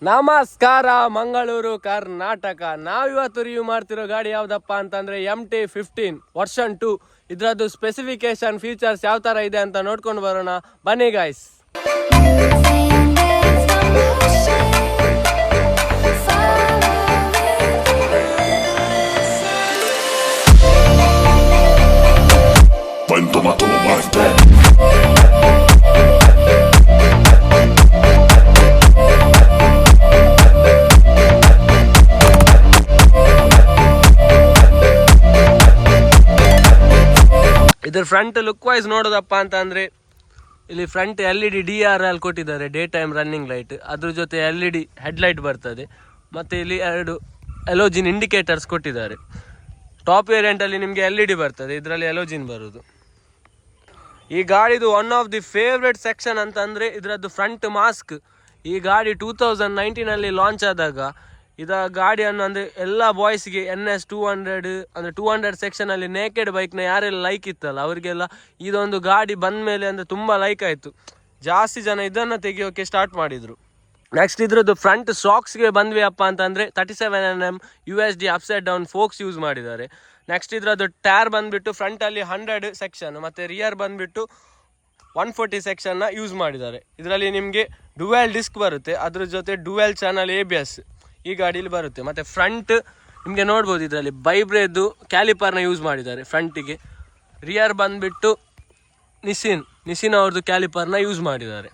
ನಮಸ್ಕಾರ ಮಂಗಳೂರು ಕರ್ನಾಟಕ. ನಾವಿವತ್ತು ರಿವ್ಯೂ ಮಾಡ್ತಿರೋ ಗಾಡಿ ಯಾವ್ದಪ್ಪ ಅಂತಂದ್ರೆ MT-15 ವರ್ಷನ್ 2. ಇದ್ರದ್ದು ಸ್ಪೆಸಿಫಿಕೇಶನ್ ಫೀಚರ್ಸ್ ಯಾವ ತರ ಇದೆ ಅಂತ ನೋಡ್ಕೊಂಡು ಬರೋಣ ಬನ್ನಿ ಗೈಸ್. ಇದ್ರ ಫ್ರಂಟ್ ಲುಕ್ ವೈಸ್ ನೋಡೋದಪ್ಪ ಅಂತ ಅಂದ್ರೆ ಇಲ್ಲಿ ಫ್ರಂಟ್ LED DRL ಕೊಟ್ಟಿದ್ದಾರೆ, ಡೇ ಟೈಮ್ ರನ್ನಿಂಗ್ ಲೈಟ್. ಅದ್ರ ಜೊತೆ LED ಹೆಡ್ಲೈಟ್ ಬರ್ತದೆ. ಮತ್ತೆ ಇಲ್ಲಿ 2 ಎಲೋಜಿನ್ ಇಂಡಿಕೇಟರ್ಸ್ ಕೊಟ್ಟಿದ್ದಾರೆ. ಟಾಪ್ ವೇರಿಯಂಟ್ ಅಲ್ಲಿ ನಿಮಗೆ LED ಬರ್ತದೆ, ಇದರಲ್ಲಿ ಎಲೋಜಿನ್ ಬರುದು. ಈ ಗಾಡಿದು one of the favourite section ಅಂತಂದ್ರೆ ಇದರದ್ದು ಫ್ರಂಟ್ ಮಾಸ್ಕ್. ಈ ಗಾಡಿ 2019 ಅಲ್ಲಿ ಲಾಂಚ್ ಆದಾಗ ಗಾಡಿಯನ್ನು ಅಂದರೆ ಎಲ್ಲ ಬಾಯ್ಸ್ಗೆ NS 200 ಅಂದರೆ 200 ಸೆಕ್ಷನಲ್ಲಿ ನೇಕೆಡ್ ಬೈಕ್ನ ಯಾರೆಲ್ಲ ಲೈಕ್ ಇತ್ತಲ್ಲ ಅವರಿಗೆಲ್ಲ ಇದೊಂದು ಗಾಡಿ ಬಂದ ಮೇಲೆ ಅಂದರೆ ತುಂಬ ಲೈಕ್ ಆಯಿತು. ಜಾಸ್ತಿ ಜನ ಇದನ್ನು ತೆಗಿಯೋಕ್ಕೆ ಸ್ಟಾರ್ಟ್ ಮಾಡಿದರು. ನೆಕ್ಸ್ಟ್ ಇದ್ರದ್ದು ಫ್ರಂಟ್ ಶಾಕ್ಸ್ಗೆ ಬಂದ್ವಿ ಅಪ್ಪ ಅಂತಂದರೆ 37mm USD upside down forks use ಮಾಡಿದ್ದಾರೆ. ನೆಕ್ಸ್ಟ್ ಇದ್ರದ್ದು ಟೈರ್ ಬಂದುಬಿಟ್ಟು ಫ್ರಂಟಲ್ಲಿ 100 ಸೆಕ್ಷನ್ ಮತ್ತು ರಿಯರ್ ಬಂದುಬಿಟ್ಟು 140 ಸೆಕ್ಷನ್ನ ಯೂಸ್ ಮಾಡಿದ್ದಾರೆ. ಇದರಲ್ಲಿ ನಿಮಗೆ ಡುವೆಲ್ ಡಿಸ್ಕ್ ಬರುತ್ತೆ, ಅದ್ರ ಜೊತೆ ಡುವೆಲ್ ಚಾನಲ್ ABS ಈ ಗಾಡೀಲಿ ಬರುತ್ತೆ. ಮತ್ತು ಫ್ರಂಟ್ ನಿಮಗೆ ನೋಡ್ಬೋದು ಇದರಲ್ಲಿ ಬೈಬ್ರೇದು ಕ್ಯಾಲಿಪರ್ನ ಯೂಸ್ ಮಾಡಿದ್ದಾರೆ ಫ್ರಂಟಿಗೆ. ರಿಯರ್ ಬಂದುಬಿಟ್ಟು ನಿಸಿನ್ ಅವ್ರದ್ದು ಕ್ಯಾಲಿಪರ್ನ ಯೂಸ್ ಮಾಡಿದ್ದಾರೆ.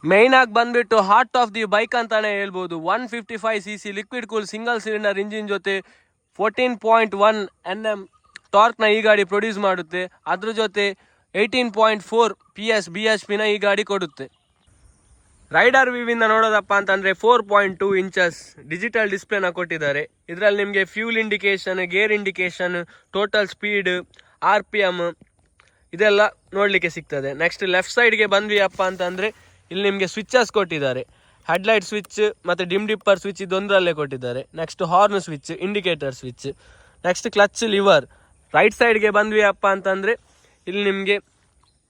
ಮೇಯ್ನಾಗಿ ಬಂದುಬಿಟ್ಟು ಹಾರ್ಟ್ ಆಫ್ ದಿ ಬೈಕ್ ಅಂತಲೇ ಹೇಳ್ಬೋದು. 155cc liquid cool single cylinder engine ಜೊತೆ 14.1 Nm ಟಾರ್ಕ್ನ ಈ ಗಾಡಿ ಪ್ರೊಡ್ಯೂಸ್ ಮಾಡುತ್ತೆ. ಅದ್ರ ಜೊತೆ 18.4 PS BHPನ ಈ ಗಾಡಿ ಕೊಡುತ್ತೆ. ರೈಡರ್ ವ್ಯೂವಿಂದ ನೋಡೋದಪ್ಪ ಅಂತಂದರೆ 4.2 ಇಂಚಸ್ ಡಿಜಿಟಲ್ ಡಿಸ್ಪ್ಲೇನ ಕೊಟ್ಟಿದ್ದಾರೆ. ಇದರಲ್ಲಿ ನಿಮಗೆ fuel indication, gear indication, total speed, RPM ಇದೆಲ್ಲ ನೋಡಲಿಕ್ಕೆ ಸಿಗ್ತದೆ. ನೆಕ್ಸ್ಟ್ ಲೆಫ್ಟ್ ಸೈಡ್ಗೆ ಬಂದ್ವಿ ಅಪ್ಪ ಅಂತಂದರೆ ಇಲ್ಲಿ ನಿಮಗೆ ಸ್ವಿಚಸ್ ಕೊಟ್ಟಿದ್ದಾರೆ. ಹೆಡ್ಲೈಟ್ ಸ್ವಿಚ್ ಮತ್ತು ಡಿಮ್ ಡಿಪ್ಪರ್ ಸ್ವಿಚ್ ಇದೊಂದರಲ್ಲೇ ಕೊಟ್ಟಿದ್ದಾರೆ. Next horn switch, indicator switch, next clutch lever. Right ಸೈಡ್ಗೆ ಬಂದ್ವಿ ಅಪ್ಪ ಅಂತಂದರೆ ಇಲ್ಲಿ ನಿಮಗೆ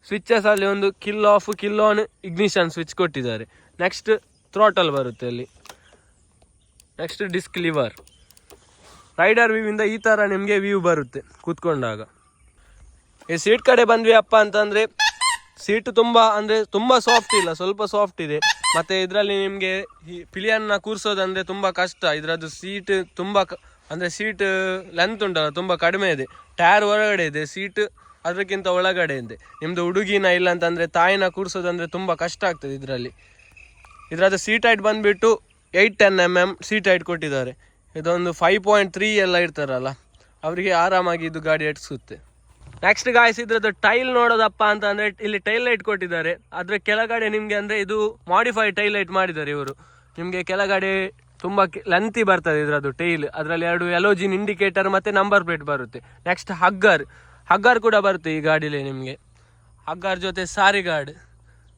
ಸ್ವಿಚ್ಚಸಲ್ಲಿ ಒಂದು kill off kill on ignition switch ಕೊಟ್ಟಿದ್ದಾರೆ. ನೆಕ್ಸ್ಟ್ ಥ್ರಾಟಲ್ ಬರುತ್ತೆ ಅಲ್ಲಿ. Next disc lever. ರೈಡರ್ ವ್ಯೂವಿಂದ ಈ ಥರ ನಿಮಗೆ ವ್ಯೂ ಬರುತ್ತೆ ಕೂತ್ಕೊಂಡಾಗ. ಈ ಸೀಟ್ ಕಡೆ ಬಂದ್ವಿ ಅಪ್ಪ ಅಂತಂದರೆ ಸೀಟ್ ತುಂಬ ಸಾಫ್ಟ್ ಇಲ್ಲ, ಸ್ವಲ್ಪ ಸಾಫ್ಟ್ ಇದೆ. ಮತ್ತು ಇದರಲ್ಲಿ ನಿಮಗೆ ಈ ಪಿಲಿಯನ್ನ ಕೂರಿಸೋದಂದರೆ ತುಂಬ ಕಷ್ಟ. ಇದರದ್ದು ಸೀಟ್ ಸೀಟ್ ಲೆಂತ್ ಉಂಟಲ್ಲ ತುಂಬ ಕಡಿಮೆ ಇದೆ. ಟೈರ್ ಹೊರಗಡೆ ಇದೆ, ಸೀಟ್ ಅದಕ್ಕಿಂತ ಒಳಗಡೆ ಇದೆ. ನಿಮ್ಮದು ಹುಡುಗಿನ ಇಲ್ಲ ಅಂತಂದರೆ ತಾಯಿನ ಕೂರಿಸೋದಂದರೆ ತುಂಬ ಕಷ್ಟ ಆಗ್ತದೆ ಇದರದ್ದು ಸೀಟ್ ಹೈಟ್ ಬಂದುಬಿಟ್ಟು 810 mm ಸೀಟ್ ಹೈಟ್ ಕೊಟ್ಟಿದ್ದಾರೆ. ಇದೊಂದು 5.3 ಎಲ್ಲ ಇರ್ತಾರಲ್ಲ ಅವರಿಗೆ ಆರಾಮಾಗಿ ಇದು ಗಾಡಿ ಎಟ್ಸುತ್ತೆ. ನೆಕ್ಸ್ಟ್ ಗಾಯ್ಸ್ ಇದ್ರದ್ದು ಟೈಲ್ ನೋಡೋದಪ್ಪ ಅಂತಂದರೆ ಇಲ್ಲಿ ಟೈಲ್ ಲೈಟ್ ಕೊಟ್ಟಿದ್ದಾರೆ. ಅದರ ಕೆಳಗಡೆ ನಿಮಗೆ ಅಂದರೆ ಇದು ಮಾಡಿಫೈಡ್ ಟೈಲ್ ಲೈಟ್ ಮಾಡಿದ್ದಾರೆ ಇವರು. ನಿಮಗೆ ಕೆಳಗಡೆ ತುಂಬ ಲೆಂತಿ ಬರ್ತದೆ ಇದರದ್ದು ಟೈಲ್. ಅದರಲ್ಲಿ 2 ಎಲೋಜಿನ್ ಇಂಡಿಕೇಟರ್ ಮತ್ತು ನಂಬರ್ ಪ್ಲೇಟ್ ಬರುತ್ತೆ. ನೆಕ್ಸ್ಟ್ ಹಗ್ಗರ್ ಕೂಡ ಬರುತ್ತೆ ಈ ಗಾಡೀಲಿ ನಿಮಗೆ. ಹಗ್ಗರ್ ಜೊತೆ ಸಾರಿ ಗಾರ್ಡ್.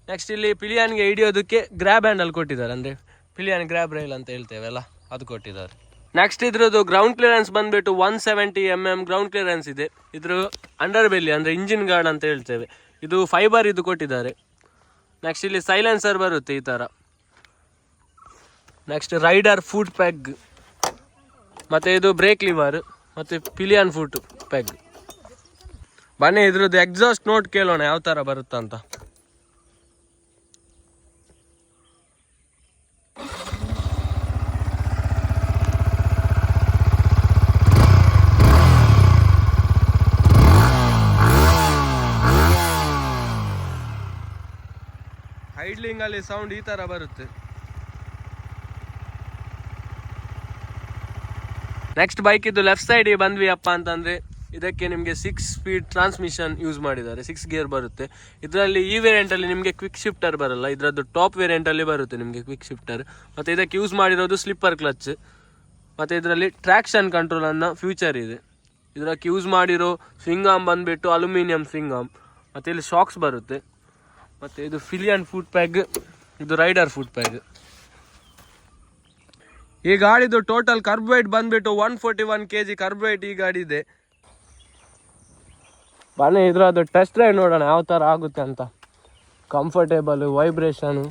ನೆಕ್ಸ್ಟ್ ಇಲ್ಲಿ ಪಿಲಿಯನ್ಗೆ ಹಿಡಿಯೋದಕ್ಕೆ ಗ್ರ್ಯಾಬ್ ಹ್ಯಾಂಡಲ್ ಕೊಟ್ಟಿದ್ದಾರೆ, ಅಂದರೆ ಪಿಲಿಯನ್ ಗ್ರ್ಯಾಬ್ ರೈಲ್ ಅಂತ ಹೇಳ್ತೇವಲ್ಲ ಅದು ಕೊಟ್ಟಿದ್ದಾರೆ. ನೆಕ್ಸ್ಟ್ ಇದ್ರದ್ದು ಗ್ರೌಂಡ್ ಕ್ಲಿಯರೆನ್ಸ್ ಬಂದುಬಿಟ್ಟು 170 mm ಗ್ರೌಂಡ್ ಕ್ಲಿಯರೆನ್ಸ್ ಇದೆ. ಇದ್ರ ಅಂಡರ್ ಬೆಲ್ಲಿ ಅಂದರೆ ಇಂಜಿನ್ ಗಾರ್ಡ್ ಅಂತ ಹೇಳ್ತೇವೆ, ಇದು ಫೈಬರ್ ಇದು ಕೊಟ್ಟಿದ್ದಾರೆ. ನೆಕ್ಸ್ಟ್ ಇಲ್ಲಿ ಸೈಲೆನ್ಸರ್ ಬರುತ್ತೆ ಈ ಥರ. ನೆಕ್ಸ್ಟ್ ರೈಡರ್ ಫುಟ್ ಪೆಗ್, ಮತ್ತು ಇದು ಬ್ರೇಕ್ ಲಿವರ್ ಮತ್ತು ಪಿಲಿಯನ್ ಫುಟ್ ಪೆಗ್. ಬನ್ನಿ ಇದ್ರದ್ದು ಎಕ್ಸಾಸ್ಟ್ ನೋಟ್ ಕೇಳೋಣ ಯಾವ ಥರ ಬರುತ್ತಂತ. ಹೈಡ್ಲಿಂಗಲ್ಲಿ ಸೌಂಡ್ ಈ ಥರ ಬರುತ್ತೆ. ನೆಕ್ಸ್ಟ್ ಬೈಕ್ ಇದು ಲೆಫ್ಟ್ ಸೈಡಿಗೆ ಬಂದ್ವಿ ಅಪ್ಪ ಅಂತಂದರೆ ಇದಕ್ಕೆ ನಿಮಗೆ 6 ಸ್ಪೀಡ್ ಟ್ರಾನ್ಸ್ಮಿಷನ್ ಯೂಸ್ ಮಾಡಿದ್ದಾರೆ. 6 ಗೇರ್ ಬರುತ್ತೆ. ಇದರಲ್ಲಿ ಈ ವೇರಿಯಂಟಲ್ಲಿ ನಿಮಗೆ ಕ್ವಿಕ್ ಶಿಫ್ಟರ್ ಬರಲ್ಲ, ಇದರದ್ದು ಟಾಪ್ ವೇರಿಯಂಟಲ್ಲಿ ಬರುತ್ತೆ ನಿಮಗೆ ಕ್ವಿಕ್ ಶಿಫ್ಟರ್. ಮತ್ತು ಇದಕ್ಕೆ ಯೂಸ್ ಮಾಡಿರೋದು ಸ್ಲಿಪ್ಪರ್ ಕ್ಲಚ್. ಮತ್ತು ಇದರಲ್ಲಿ ಟ್ರ್ಯಾಕ್ಷನ್ ಕಂಟ್ರೋಲ್ ಅನ್ನೋ ಫ್ಯೂಚರ್ ಇದೆ. ಇದಕ್ಕೆ ಯೂಸ್ ಮಾಡಿರೋ ಸ್ವಿಂಗ್ ಆರ್ಮ್ ಬಂದುಬಿಟ್ಟು ಅಲ್ಯೂಮಿನಿಯಂ ಸ್ವಿಂಗ್ ಆರ್ಮ್. ಮತ್ತು ಇಲ್ಲಿ ಶಾಕ್ಸ್ ಬರುತ್ತೆ. ಮತ್ತು ಇದು ಪಿಲಿಯನ್ ಫುಟ್ ಪ್ಯಾಗ್, ಇದು ರೈಡರ್ ಫುಟ್ ಪ್ಯಾಗ್. ಈ ಗಾಡಿದು ಟೋಟಲ್ ಕರ್ಬ್ ವೇಟ್ ಬಂದುಬಿಟ್ಟು 141 kg ಕರ್ಬ್ ವೇಟ್ ಈ ಗಾಡಿ ಇದೆ. ಬನ್ನಿ ಇದ್ರದ್ದು ಟೆಸ್ಟ್ ಡ್ರೈವ್ ನೋಡೋಣ ಯಾವ ಥರ ಆಗುತ್ತೆ ಅಂತ. Comfortable, vibration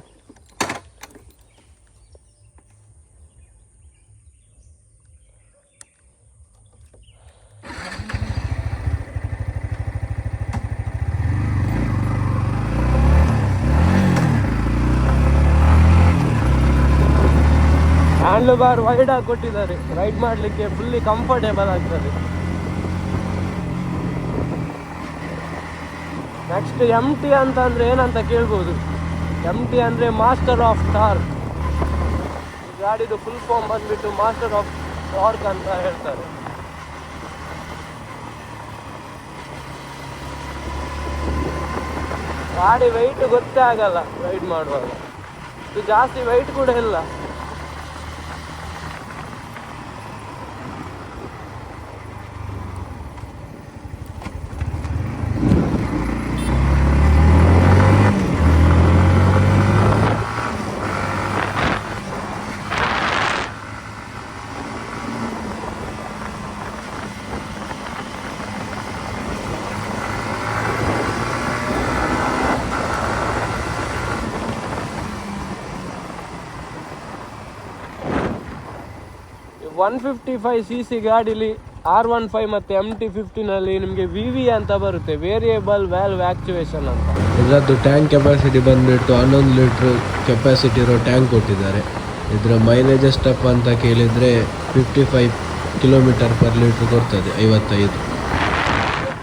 handle bar wide ಆಗಿ ಕೊಟ್ಟಿದ್ದಾರೆ, ರೈಡ್ ಮಾಡಲಿಕ್ಕೆ ಫುಲ್ಲಿ ಕಂಫರ್ಟೇಬಲ್ ಆಗ್ತದೆ. ನೆಕ್ಸ್ಟ್ MT ಅಂತ ಅಂದರೆ ಏನಂತ ಕೇಳ್ಬೋದು. MT ಅಂದರೆ ಮಾಸ್ಟರ್ ಆಫ್ ಟಾರ್ಕ್. ಈ ಗಾಡಿದು ಫುಲ್ ಫಾರ್ಮ್ ಬಂದ್ಬಿಟ್ಟು ಮಾಸ್ಟರ್ ಆಫ್ ಟಾರ್ಕ್ ಅಂತ ಹೇಳ್ತಾರೆ. ಗಾಡಿ ವೆಯ್ಟ್ ಗೊತ್ತೇ ಆಗಲ್ಲ ರೈಡ್ ಮಾಡುವಾಗ, ಇದು ಜಾಸ್ತಿ ವೆಯ್ಟ್ ಕೂಡ ಇಲ್ಲ. ಒನ್ 155cc ಗಾಡಿಲಿ R15 ಮತ್ತು MT15 ನಿಮಗೆ VV ಅಂತ ಬರುತ್ತೆ, ವೇರಿಯೇಬಲ್ ವ್ಯಾಲ್ವ್ ಆಕ್ಚುವೇಷನ್ ಅಂತ. ಇದರದ್ದು ಟ್ಯಾಂಕ್ ಕೆಪಾಸಿಟಿ ಬಂದುಬಿಟ್ಟು 11 ಲೀಟ್ರ್ ಕೆಪಾಸಿಟಿ ಇರೋ ಟ್ಯಾಂಕ್ ಕೊಟ್ಟಿದ್ದಾರೆ. ಇದರ ಮೈಲೇಜ್ ಎಷ್ಟಪ್ಪ ಅಂತ ಕೇಳಿದರೆ 55 km/L ಕೊಡ್ತದೆ, 55.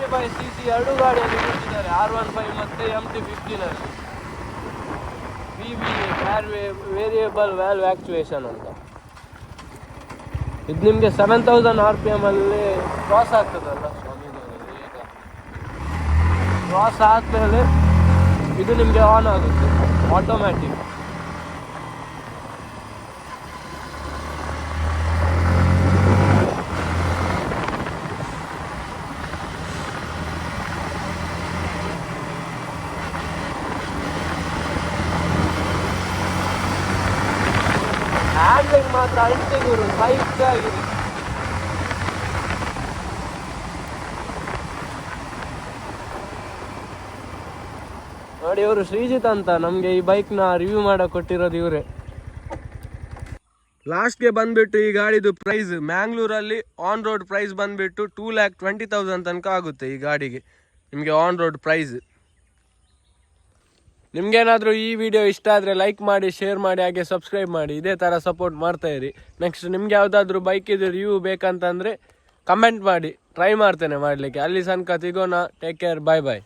55cc ಎರಡು ಗಾಡಿಯಲ್ಲಿ ಕೊಟ್ಟಿದ್ದಾರೆ, R15 ಮತ್ತು MT15 VV ವೇರಿಯೇಬಲ್ ವ್ಯಾಲ್ವ್ ಆಕ್ಚುವೇಷನ್ ಅಂತ. ಇದು ನಿಮಗೆ 7000 RPM ಅಲ್ಲಿ ಕ್ರಾಸ್ ಆಗ್ತದಲ್ಲ, ಕ್ರಾಸ್ ಆದಮೇಲೆ ಇದು ನಿಮಗೆ ಆನ್ ಆಗುತ್ತೆ ಆಟೋಮ್ಯಾಟಿಕ್. ಹ್ಯಾಂಡ್ಲಿಂಗ್ ಮಾತ್ರ ಅಲ್ಟಿಗುರು ಸೈಕ್ ಆಗಿದೆ. ನೋಡಿ, ಇವರು ಶ್ರೀಜಿತ್ ಅಂತ ನಮಗೆ ಈ ಬೈಕ್ನ ರಿವ್ಯೂ ಮಾಡಕ್ಕೆ ಕೊಟ್ಟಿರೋದು ಇವರೇ. ಲಾಸ್ಟ್ಗೆ ಬಂದ್ಬಿಟ್ಟು ಈ ಗಾಡಿದು ಪ್ರೈಸ್ ಮ್ಯಾಂಗ್ಳೂರಲ್ಲಿ ಆನ್ ರೋಡ್ ಪ್ರೈಸ್ ಬಂದ್ಬಿಟ್ಟು 2,20,000 ತನಕ ಆಗುತ್ತೆ ಈ ಗಾಡಿಗೆ, ನಿಮಗೆ ಆನ್ ರೋಡ್ ಪ್ರೈಸ್. ನಿಮ್ಗೇನಾದರೂ ಈ ವಿಡಿಯೋ ಇಷ್ಟ ಆದರೆ ಲೈಕ್ ಮಾಡಿ, ಶೇರ್ ಮಾಡಿ, ಹಾಗೆ ಸಬ್ಸ್ಕ್ರೈಬ್ ಮಾಡಿ. ಇದೇ ಥರ ಸಪೋರ್ಟ್ ಮಾಡ್ತಾ ಇರಿ. ನೆಕ್ಸ್ಟ್ ನಿಮ್ಗೆ ಯಾವುದಾದ್ರೂ ಬೈಕಿದು ರಿವ್ಯೂ ಬೇಕಂತಂದರೆ ಕಮೆಂಟ್ ಮಾಡಿ, ಟ್ರೈ ಮಾಡ್ತೇನೆ ಮಾಡಲಿಕ್ಕೆ. ಅಲ್ಲಿ ತನಕ ಸಿಗೋಣ. ಟೇಕ್ ಕೇರ್, ಬಾಯ್ ಬಾಯ್.